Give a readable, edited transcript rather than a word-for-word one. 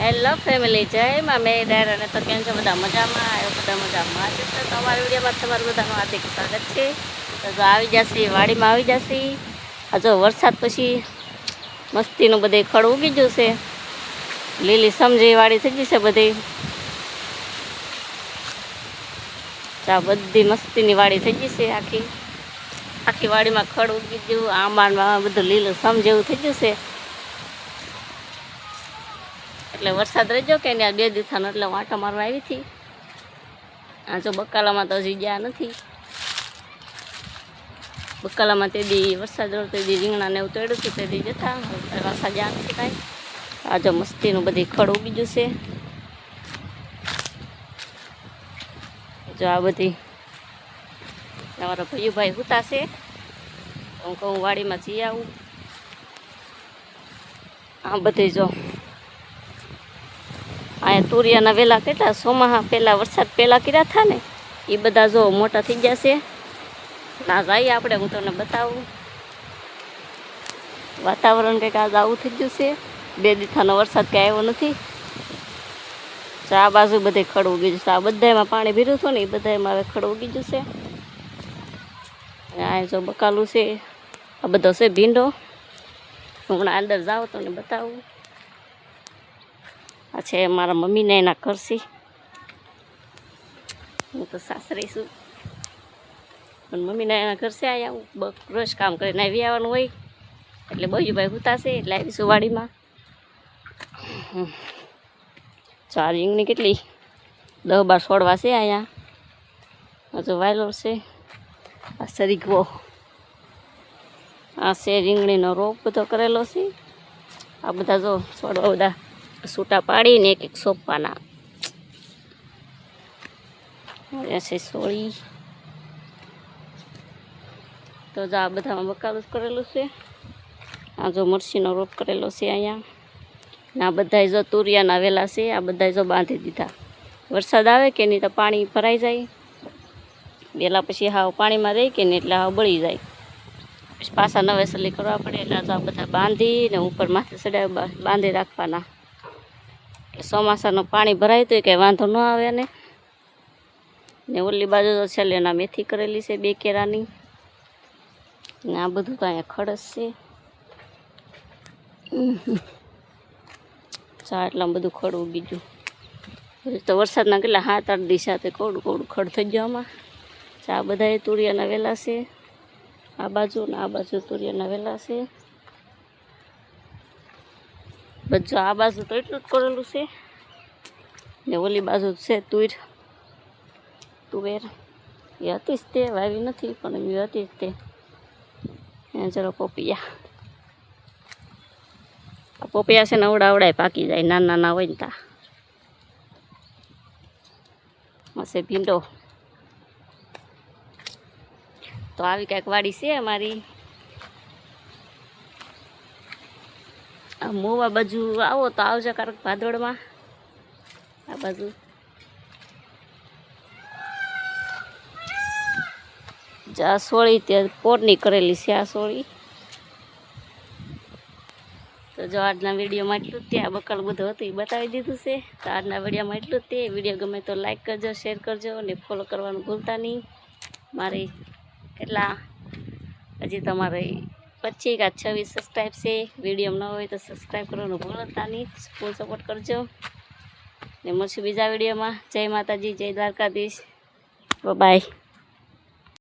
Hello family, જય માં મેદાર. અને તો કેમ છો બધા? મજામાં આવ્યો? બધા મજામાં છે તો તમારા વિડીયોમાં તમારું બધાનું હાર્દિક સ્વાગત છે. તો જો આવી જશે, વાડીમાં આવી જશે. આ જો વરસાદ પછી મસ્તીનું બધે ખડ ઉગી ગયું છે. લીલી સમજી વાડી થઈ જશે બધી. આ બધી મસ્તીની વાડી થઈ જશે. આખી વાડીમાં ખડ ઉગી ગયું. આંબામાં બધું લીલું સમ જેવું થઈ ગયું છે. એટલે વરસાદ રહેજો કે ને 2 દિવસનો એટલે વાંટો મારવા આવી હતી. આ જો બકાલામાં તો હજી ગયા નથી. બકાલામાં તે દી વરસાદ રહ્યો તે દી રીંગણાને એવું તોડ્યું હતું તે દી જતા વરસાદ ગયા નથી કાંઈ. આ જો મસ્તીનું બધી ખડ ઉગી ગયું છે. જો આ બધી તમારા ભાઈ હુતા છે. હું કહું વાડીમાં જઈ આવું. આ બધી જો અહીંયા તુરિયાના વેલા કેટલા સોમાહા પહેલાં વરસાદ પહેલાં કર્યા હતા ને એ બધા જો મોટા થઈ ગયા છે. ના જઈએ આપણે, હું તમને બતાવું. વાતાવરણ કંઈક આજ આવું થઈ ગયું છે. 2 દિવસનો વરસાદ કંઈ આવ્યો નથી. તો આ બાજુ બધે ખડ ઉગી જશે. આ બધામાં પાણી ભર્યું હતું ને એ બધામાં હવે ખડ ઉગી જશે. આ જો બકાલું છે. આ બધો છે ભીંડો. હમણાં અંદર જાઓ તમને બતાવું. આ છે મારા મમ્મીને એના ઘર છે. હું તો સાસરી છું પણ મમ્મીને એના ઘર છે. અહીંયા રોજ કામ કરીને આવી આવવાનું હોય એટલે બયુભાઈ હુતાશે એટલે આવીશું વાડીમાં. ચાર રીંગણી કેટલી 10-12 છોડવા છે અહીંયા. હજુ વાયલો છે. આ સરીગવો આ છે રીંગણીનો રોપ બધો કરેલો છે. આ બધા જો છોડવા બધા સૂટા પાડીને એક સોંપવાના. છે સોળી તો જો આ બધામાં બકાલું કરેલું છે. આ જો મરસીનો રોપ કરેલો છે અહીંયા. ને આ બધા જો તુરિયાના વેલા છે. આ બધા જો બાંધી દીધા. વરસાદ આવે કે નહીં તો પાણી ભરાઈ જાય. વેલા પછી હાવ પાણીમાં રહી કે નહીં એટલે હાવ બળી જાય. પછી પાછા નવેસરલી કરવા પડે એટલે આ બધા બાંધીને ઉપર માથે ચડાવી બાંધી રાખવાના. ચોમાસાનું પાણી ભરાય તો કંઈ વાંધો ન આવે ને ઓલી બાજુ તો છેલ્લે એના મેથી કરેલી છે 2 કેરાની. ને આ બધું તો અહીંયા ખડસ છે. ચા એટલા બધું ખડ ઉગી ગયું. હજી તો વરસાદના કેટલા 7-8 દિવસ સાથે કોડું ખડ થઈ ગયો આમાં. ચા બધા તુરિયાના વેલા છે. આ બાજુ ને આ બાજુ તુરિયાના વેલા છે. બધું આ બાજુ તો એટલું જ કરેલું છે ને ઓલી બાજુ છે તુવેર એ હતી જ તે વાવી નથી પણ એ હતી જ તે. જરા પોપિયા છે ને અવડાય પાકી જાય નાના હોય ને તા. હશે ભીંડો. તો આવી કાંઈક વાડી છે અમારી. આ મોવા બાજુ આવો તો આવજો કારક ભાદોડમાં. આ બાજુ આ સોળી ત્યાં પોરની કરેલી છે. આ સોળી તો જો આજના વિડીયોમાં એટલું જ. ત્યાં બકાલ બધું હતું એ બતાવી દીધું છે. તો આજના વિડીયોમાં એટલું જ. તે વિડીયો ગમે તો લાઈક કરજો, શેર કરજો અને ફોલો કરવાનું ભૂલતા નહીં. મારી કેટલા હજી તમારે 25 કે 26 સબસ્ક્રાઈબ છે. વિડીયો ન હોય તો સબસ્ક્રાઈબ કરવાનું ભૂલતા નહીં. ફૂલ સપોર્ટ કરજો ને મળશું બીજા વિડીયોમાં. જય માતાજી, જય દ્વારકાધીશ. બાય.